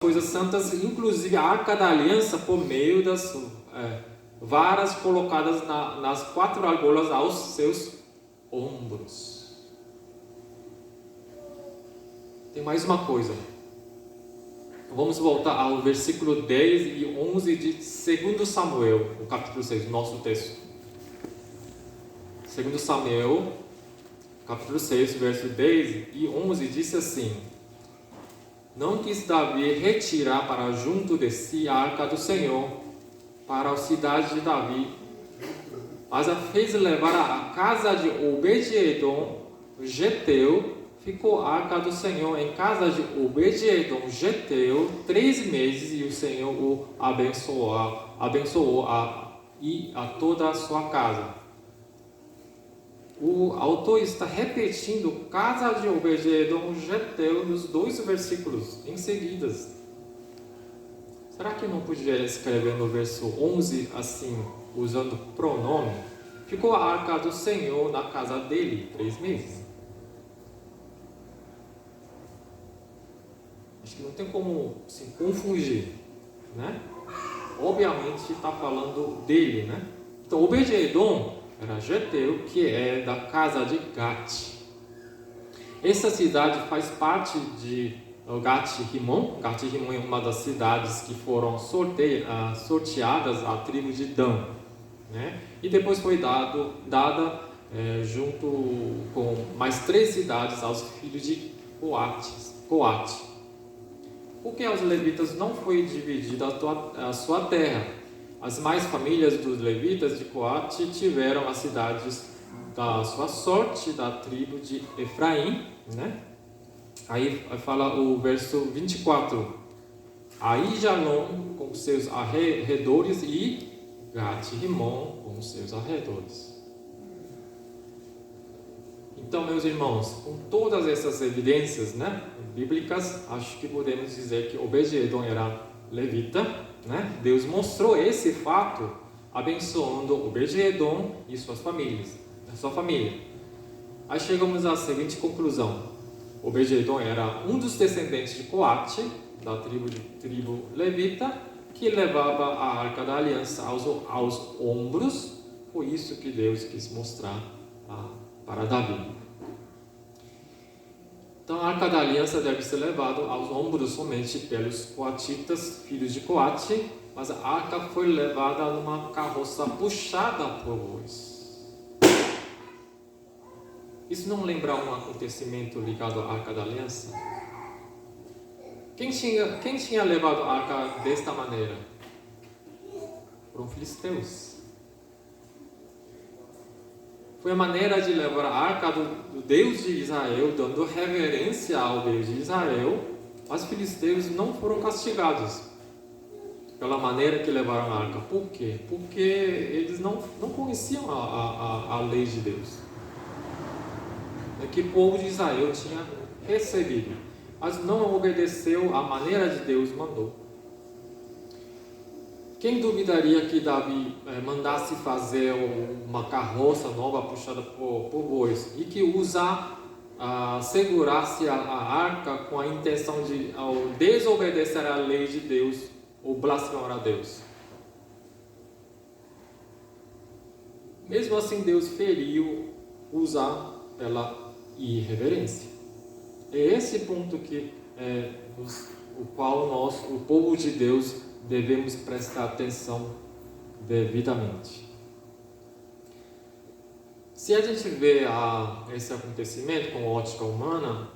coisas santas, inclusive a Arca da Aliança, por meio das varas colocadas nas 4 argolas aos seus ombros. Tem mais uma coisa. Vamos voltar ao versículo 10 e 11 de 2 Samuel, o capítulo 6, nosso texto. 2 Samuel, capítulo 6, verso 10 e 11, disse assim: Não quis Davi retirar para junto de si a arca do Senhor, para a cidade de Davi, mas a fez levar à casa de Obed-edom, Geteu. Ficou a arca do Senhor em casa de Obed-edom, Geteu, 3 meses, e o Senhor o abençoou e a toda a sua casa. O autor está repetindo casa de Obed-edom, Geteu, nos 2 versículos em seguida. Será que não podia escrever no verso 11 assim, usando pronome? Ficou a arca do Senhor na casa dele 3 meses. Acho que não tem como se confundir, né? Obviamente está falando dele, né? Então, Obed-edom era Geteu, que é da casa de Gate. Essa cidade faz parte de Gat-Rimon. Gat-Rimon é uma das cidades que foram sorteadas à tribo de Dan, né? E depois foi dada junto com mais 3 cidades aos filhos de Coate. Porque aos levitas não foi dividida a sua terra. As mais famílias dos levitas de Coate tiveram as cidades da sua sorte, da tribo de Efraim, né? Aí fala o verso 24: Aijalon com seus arredores e Gat-Rimon com seus arredores. Então, meus irmãos, com todas essas evidências, né, bíblicas, acho que podemos dizer que Obed-edom era levita, né? Deus mostrou esse fato abençoando Obed-edom e sua família. Aí chegamos à seguinte conclusão: Obed-edom era um dos descendentes de Coate, da tribo levita, que levava a Arca da Aliança aos ombros. Foi isso que Deus quis mostrar para Davi. Então a Arca da Aliança deve ser levada aos ombros somente pelos coatitas, filhos de Coate, mas a arca foi levada numa carroça puxada por bois. Isso não lembra um acontecimento ligado à Arca da Aliança? Quem tinha levado a arca desta maneira? Foram filisteus. Foi a maneira de levar a arca do Deus de Israel, dando reverência ao Deus de Israel. Os filisteus não foram castigados pela maneira que levaram a arca. Por quê? Porque eles não conheciam a lei de Deus, que o povo de Israel tinha recebido, mas não obedeceu à maneira de Deus mandou. Quem duvidaria que Davi mandasse fazer uma carroça nova puxada por bois e que segurasse a arca com a intenção de, ao desobedecer à lei de Deus, ou blasfemar a Deus? Mesmo assim, Deus feriu usar pela irreverência. É esse ponto o qual nós, o povo de Deus, devemos prestar atenção devidamente. Se a gente vê esse acontecimento com ótica humana,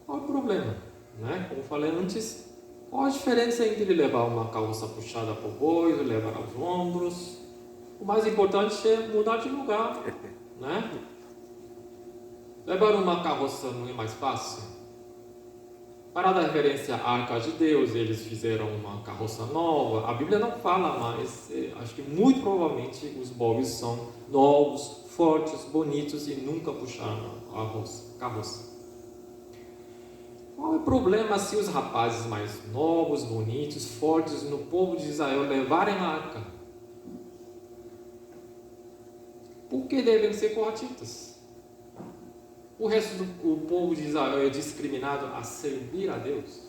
qual é o problema? Né? Como falei antes, qual a diferença entre levar uma carroça puxada por bois, levar aos ombros? O mais importante é mudar de lugar, né? Levar uma carroça não é mais fácil? Para dar referência à Arca de Deus, eles fizeram uma carroça nova. A Bíblia não fala, mas acho que muito provavelmente os bois são novos, fortes, bonitos e nunca puxaram a carroça. Qual é o problema se os rapazes mais novos, bonitos, fortes no povo de Israel levarem a arca? Por que devem ser coatitas? O resto do povo de Israel é discriminado a servir a Deus?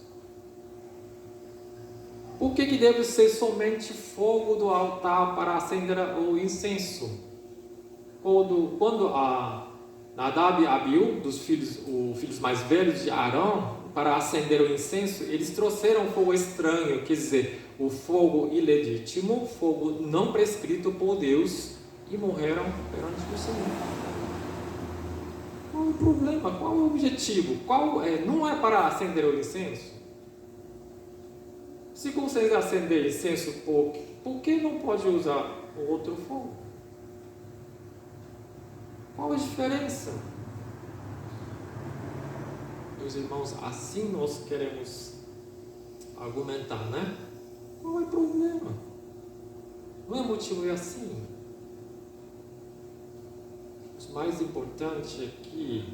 Por que deve ser somente fogo do altar para acender o incenso? Quando Nadab e Abiú, os filhos mais velhos de Arão, para acender o incenso, eles trouxeram fogo estranho, quer dizer, o fogo ilegítimo, fogo não prescrito por Deus, e morreram perante o Senhor. Qual é o problema? Qual é o objetivo? Não é para acender o incenso? Se consegue acender incenso, por que não pode usar o outro fogo? Qual a diferença? Meus irmãos, assim nós queremos argumentar, né? Qual é o problema? Não é motivo assim. O mais importante é que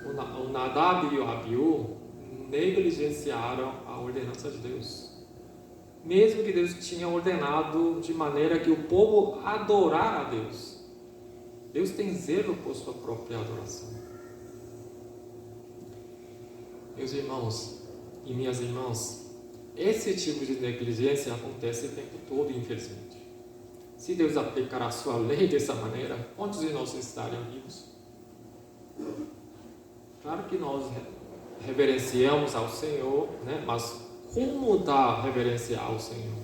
o Nadab e o Abiú negligenciaram a ordenança de Deus. Mesmo que Deus tinha ordenado de maneira que o povo adorar a Deus. Deus tem zelo por sua própria adoração. Meus irmãos e minhas irmãs, esse tipo de negligência acontece o tempo todo, infelizmente. Se Deus aplicar a sua lei dessa maneira, quantos de nós estariam vivos? Claro que nós reverenciamos ao Senhor, né? Mas como dar reverência ao Senhor?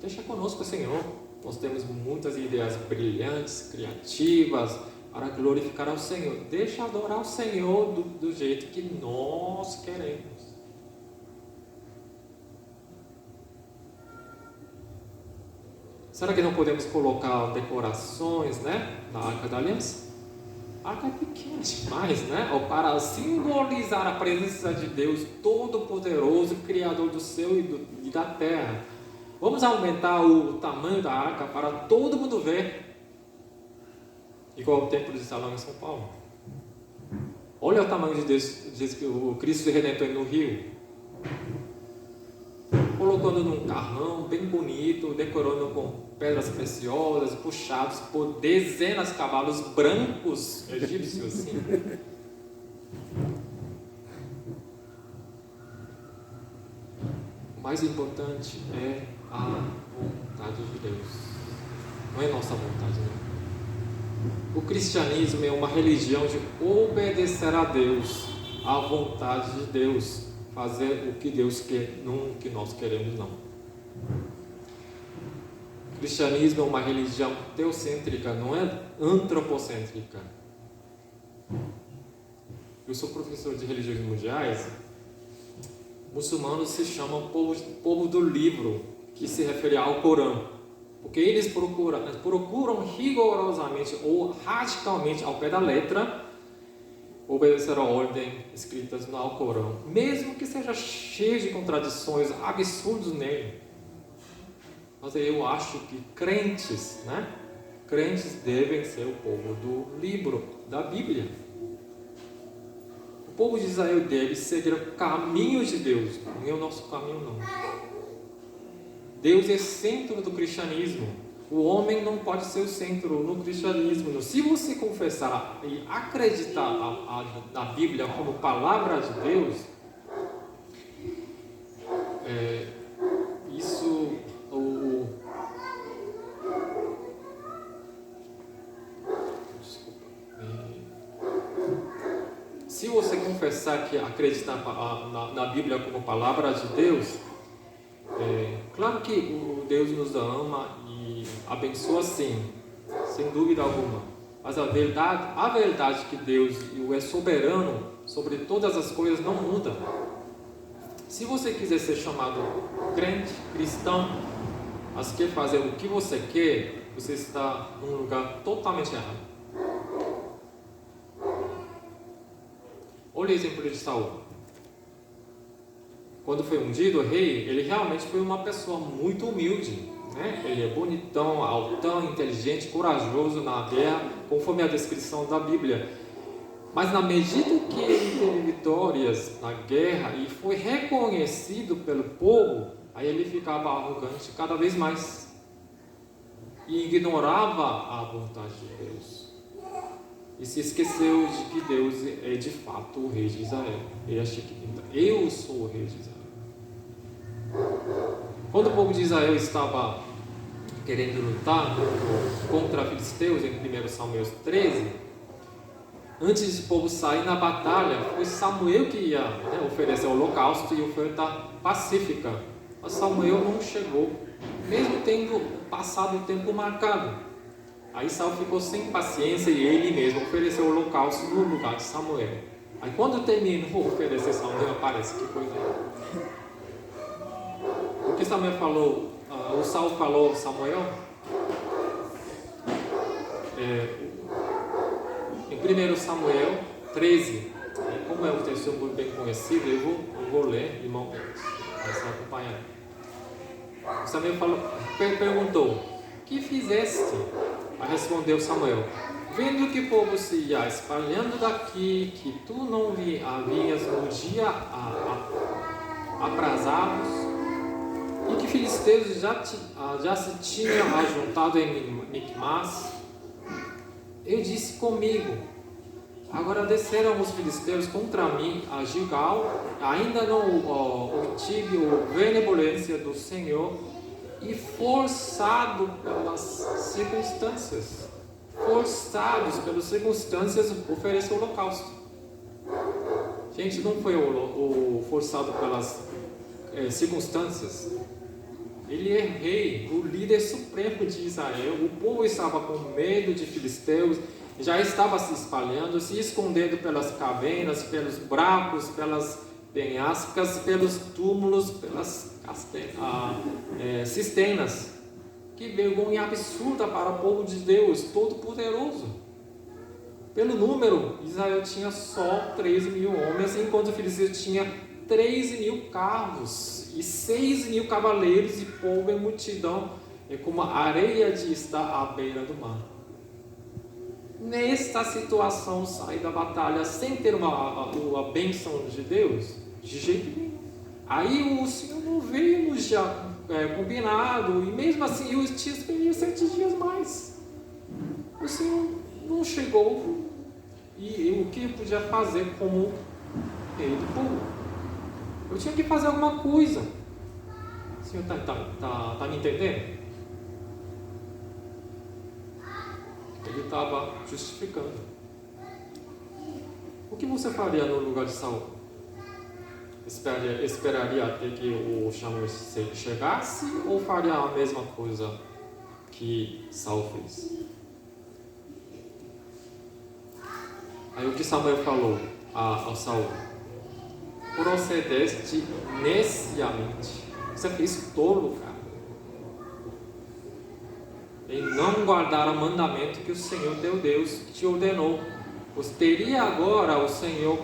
Deixa conosco, Senhor. Nós temos muitas ideias brilhantes, criativas, para glorificar ao Senhor. Deixa adorar o Senhor do jeito que nós queremos. Será que não podemos colocar decorações, né, na Arca da Aliança? A arca é pequena demais, né? Ou para simbolizar a presença de Deus Todo-Poderoso, Criador do céu e da terra. Vamos aumentar o tamanho da arca para todo mundo ver. Igual o Templo de Salão em São Paulo. Olha o tamanho de Deus, o Cristo Redentor no Rio. Colocando num carrão bem bonito, decorando com pedras preciosas, puxados por dezenas de cavalos brancos egípcios, assim. O mais importante é a vontade de Deus. Não é nossa vontade, não. O cristianismo é uma religião de obedecer a Deus, à vontade de Deus, fazer o que Deus quer, não o que nós queremos, não. O cristianismo é uma religião teocêntrica, não é antropocêntrica. Eu sou professor de religiões mundiais. Muçulmanos se chamam povo do livro, que se refere ao Corão, porque eles procuram rigorosamente ou radicalmente, ao pé da letra, obedecer a ordem escritas no Alcorão, mesmo que seja cheio de contradições, absurdos nele. Mas eu acho que crentes, né? Crentes devem ser o povo do livro, da Bíblia. O povo de Israel deve seguir o caminho de Deus, não é o nosso caminho, não. Deus é centro do cristianismo. O homem não pode ser o centro no cristianismo. Se você confessar e acreditar na Bíblia como palavra de Deus, se você confessar que acredita na Bíblia como palavra de Deus, claro que o Deus nos ama e abençoa sim, sem dúvida alguma. Mas a verdade que Deus é soberano sobre todas as coisas não muda. Se você quiser ser chamado crente, cristão, mas quer fazer o que você quer, você está num lugar totalmente errado. Olha o exemplo de Saul. Quando foi ungido o rei, ele realmente foi uma pessoa muito humilde, né? Ele é bonitão, altão, inteligente, corajoso na guerra, conforme a descrição da Bíblia. Mas na medida que ele teve vitórias na guerra e foi reconhecido pelo povo, aí ele ficava arrogante cada vez mais e ignorava a vontade de Deus. E se esqueceu de que Deus é de fato o rei de Israel. Ele acha que eu sou o rei de Israel. Quando o povo de Israel estava querendo lutar contra filisteus em 1 Samuel 13, antes do povo sair na batalha, foi Samuel que ia, né, oferecer o holocausto e oferta pacífica. Mas Samuel não chegou, mesmo tendo passado o tempo marcado. Aí Saul ficou sem paciência e ele mesmo ofereceu o holocausto no lugar de Samuel. Aí quando terminou de oferecer, Samuel aparece, que coisa. O que Samuel falou, o Saul falou Samuel, em 1 Samuel 13, como é um texto muito bem conhecido, eu vou ler, irmão, para você acompanhar. Samuel perguntou: que fizeste? Aí respondeu Samuel: vendo que o povo se ia espalhando daqui, que tu não havias no dia aprazados, e que filisteus já se tinham ajuntado em Micmas, eu disse comigo: agora desceram os filisteus contra mim a Gilgal, ainda não obtive a benevolência do Senhor, e forçados pelas circunstâncias, ofereço o holocausto. Gente, não foi o forçado pelas circunstâncias. Ele é rei, o líder supremo de Israel. O povo estava com medo de filisteus, já estava se espalhando, se escondendo pelas cavernas, pelos bracos, pelas penhascas, pelos túmulos, pelas cisternas. Que vergonha absurda para o povo de Deus, todo-poderoso. Pelo número, Israel tinha só 13.000 homens, enquanto o filisteu tinha 13.000 carros e 6.000 cavaleiros, e povo em multidão, como a areia de estar à beira do mar. Nesta situação, sair da batalha sem ter a bênção de Deus, de jeito nenhum. Aí o Senhor não veio no dia combinado, e mesmo assim eu tinha esperado 7 dias mais. O Senhor não chegou, e o que eu podia fazer como rei do povo? Eu tinha que fazer alguma coisa. O Senhor está me entendendo? Ele estava justificando. O que você faria no lugar de Saul? Esperaria até que o Samuel chegasse, ou faria a mesma coisa que Saul fez? Aí o que Samuel falou ao Saul: procedeste neciamente. Você fez tolo, cara, em não guardar o mandamento que o Senhor teu Deus te ordenou. Pois teria agora o Senhor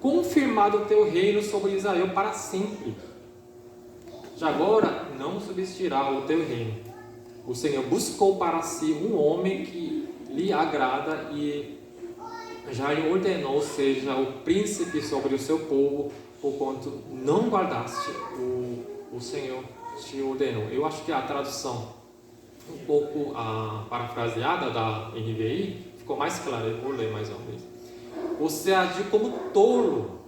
confirmado o teu reino sobre Israel para sempre. Já agora não subsistirá o teu reino. O Senhor buscou para si um homem que lhe agrada, e já lhe ordenou seja o príncipe sobre o seu povo, porquanto não guardaste o Senhor te ordenou. Eu acho que a tradução um pouco parafraseada da NVI ficou mais clara. Eu vou ler mais uma vez. Você agiu como tolo,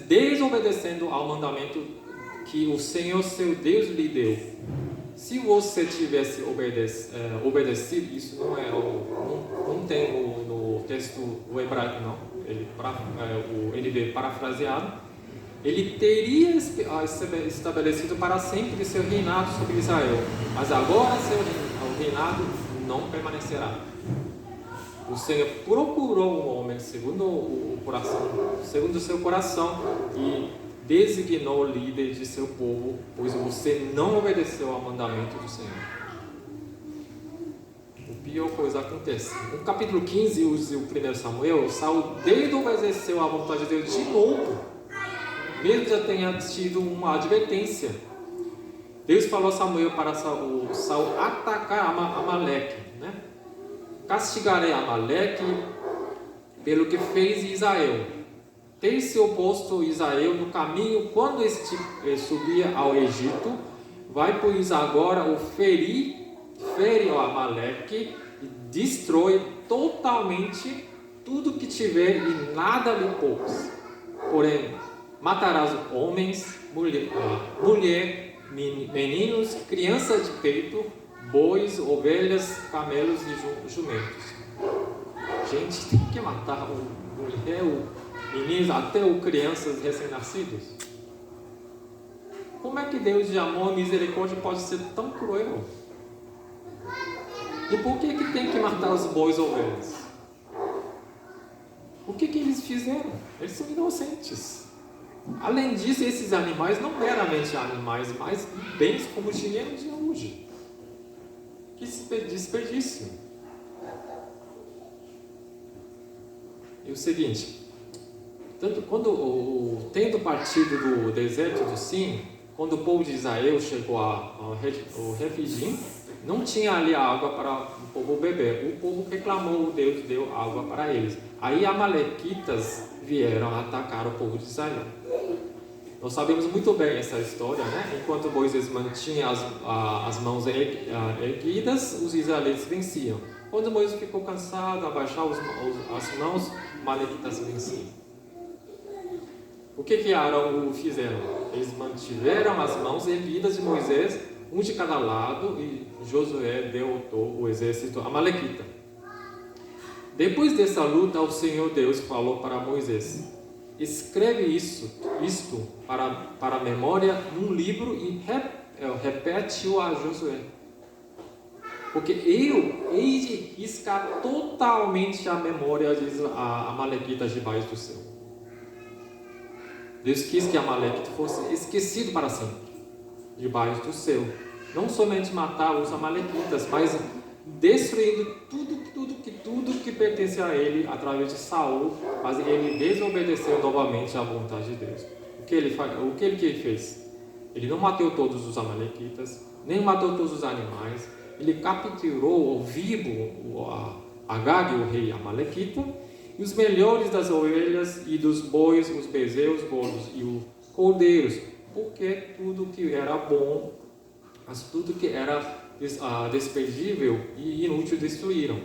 desobedecendo ao mandamento que o Senhor seu Deus lhe deu. Se você tivesse obedecido, isso não tem no texto do hebraico, não. O NVI parafraseado, ele teria estabelecido para sempre seu reinado sobre Israel, mas agora seu reinado não permanecerá. O Senhor procurou um homem segundo o seu coração, e designou líder de seu povo, pois você não obedeceu ao mandamento do Senhor. O pior coisa acontece. No capítulo 15, o 1 Samuel, Saul desobedeceu à vontade de Deus de novo, mesmo já tenha tido uma advertência. Deus falou a Samuel para Saul atacar Amaleque, né? Castigarei Amaleque pelo que fez Israel. Ter se oposto Israel no caminho quando este subia ao Egito, vai pois agora o fere o Amaleque e destrói totalmente tudo que tiver, e nada lhe poupes. Porém, matarás homens, mulher, meninos, crianças de peito, bois, ovelhas, camelos e jumentos. Gente, tem que matar meninos, até o crianças recém-nascidos. Como é que Deus de amor e misericórdia pode ser tão cruel? E por que tem que matar os bois e ovelhas? O que eles fizeram? Eles são inocentes. Além disso, esses animais não meramente animais, mas bens como o dinheiro de hoje. Que desperdício. E o seguinte, tendo partido do deserto do Sim, quando o povo de Israel chegou ao Refidim, não tinha ali água para o povo beber. O povo reclamou, Deus deu água para eles. Aí amalequitas vieram atacar o povo de Israel. Nós sabemos muito bem essa história, né? Enquanto Moisés mantinha as mãos erguidas, os israelitas venciam. Quando Moisés ficou cansado, abaixar as mãos, amalequitas venciam. O que Arão fizeram? Eles mantiveram as mãos erguidas de Moisés, um de cada lado, e Josué derrotou o exército amalequita. Depois dessa luta, o Senhor Deus falou para Moisés: escreve isto para a memória num livro e repete-o a Josué. Porque eu hei de riscar totalmente a memória de amalequitas debaixo do céu. Deus quis que Amaleque fosse esquecido para sempre, debaixo do céu. Não somente matar os amalequitas, mas destruindo tudo que pertence a ele através de Saul, mas ele desobedeceu novamente à vontade de Deus. O que ele fez? Ele não matou todos os amalequitas, nem matou todos os animais. Ele capturou ao vivo Agag, o rei amalequita, e os melhores das ovelhas e dos bois, os bezerros, bolos e os cordeiros, porque tudo que era bom, mas tudo que era desperdível e inútil destruíram.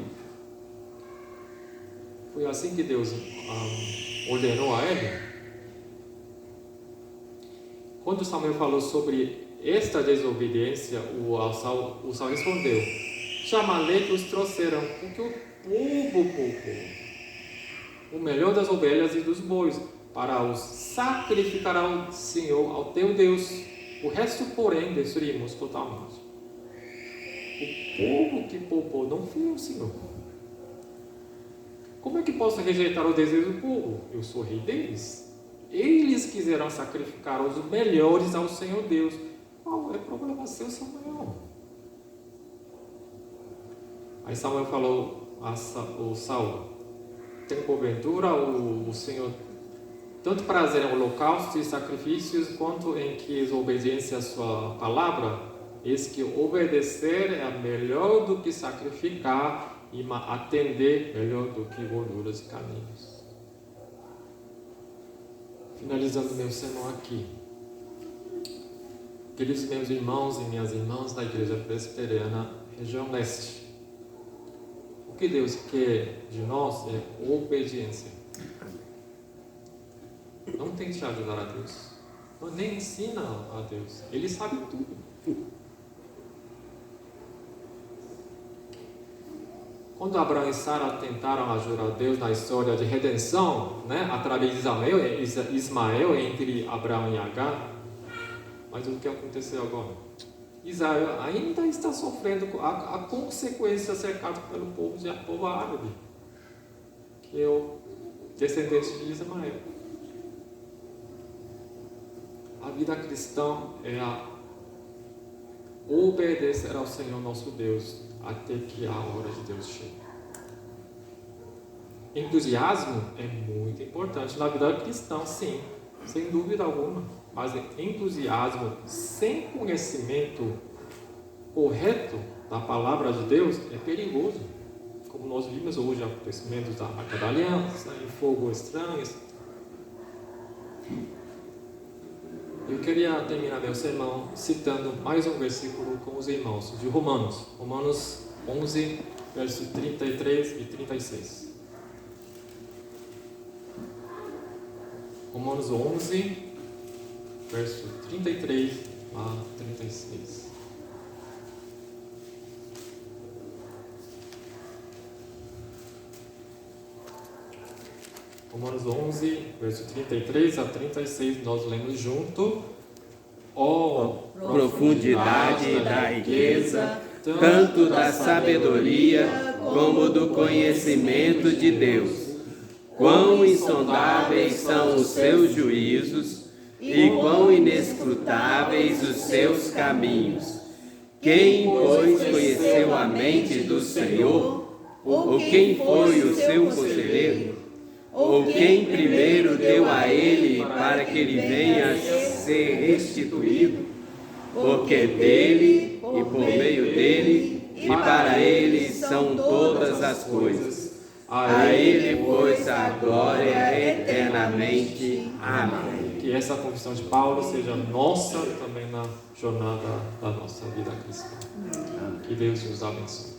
Foi assim que Deus ordenou a ele. Quando Samuel falou sobre esta desobediência, o Saul respondeu: de Amaleque os trouxeram, porque o povo poupou o melhor das ovelhas e dos bois, para os sacrificar ao Senhor, ao teu Deus. O resto, porém, destruímos totalmente. O povo que poupou não foi o Senhor. Como é que posso rejeitar o desejo do povo? Eu sou rei deles. Eles quiseram sacrificar os melhores ao Senhor Deus. Qual é o problema seu, Samuel? Aí Samuel falou a Saul: tem porventura o Senhor tanto prazer em holocaustos e sacrifícios, quanto em que obediência à sua palavra? Eis que obedecer é melhor do que sacrificar, e atender melhor do que gorduras e caminhos. Finalizando meu sermão aqui, queridos meus irmãos e minhas irmãs da Igreja Presbiteriana Região Leste, o que Deus quer de nós é obediência. Não tente ajudar a Deus, nem ensina a Deus, Ele sabe tudo. Quando Abraão e Sara tentaram ajudar Deus na história de redenção, né, através de Ismael entre Abraão e Agar, mas o que aconteceu agora? Israel ainda está sofrendo a consequência cercado pelo povo árabe, que é o descendente de Ismael. A vida cristã é obedecer ao Senhor nosso Deus até que a hora de Deus chegue. Entusiasmo é muito importante na vida cristã, sim, sem dúvida alguma. Mas entusiasmo sem conhecimento correto da palavra de Deus é perigoso. Como nós vimos hoje, acontecimentos da Arca da Aliança, em fogo estranho. Eu queria terminar meu sermão citando mais um versículo com os irmãos, de Romanos 11, versos 33 e 36. Romanos 11, verso 33 a 36. Romanos 11, verso 33 a 36, nós lemos junto. Ó Profundidade da riqueza, tanto da sabedoria como do conhecimento de Deus. Quão insondáveis são os seus juízos e quão inescrutáveis os seus caminhos. Quem, pois, conheceu a mente do Senhor? Ou quem foi o seu conselheiro? Ou quem primeiro deu a ele para que ele venha a ser restituído? Porque dele, e por meio dele, e para ele são todas as coisas. A ele, pois, a glória eternamente. Amém. Que essa confissão de Paulo seja nossa também na jornada da nossa vida cristã. Que Deus nos abençoe.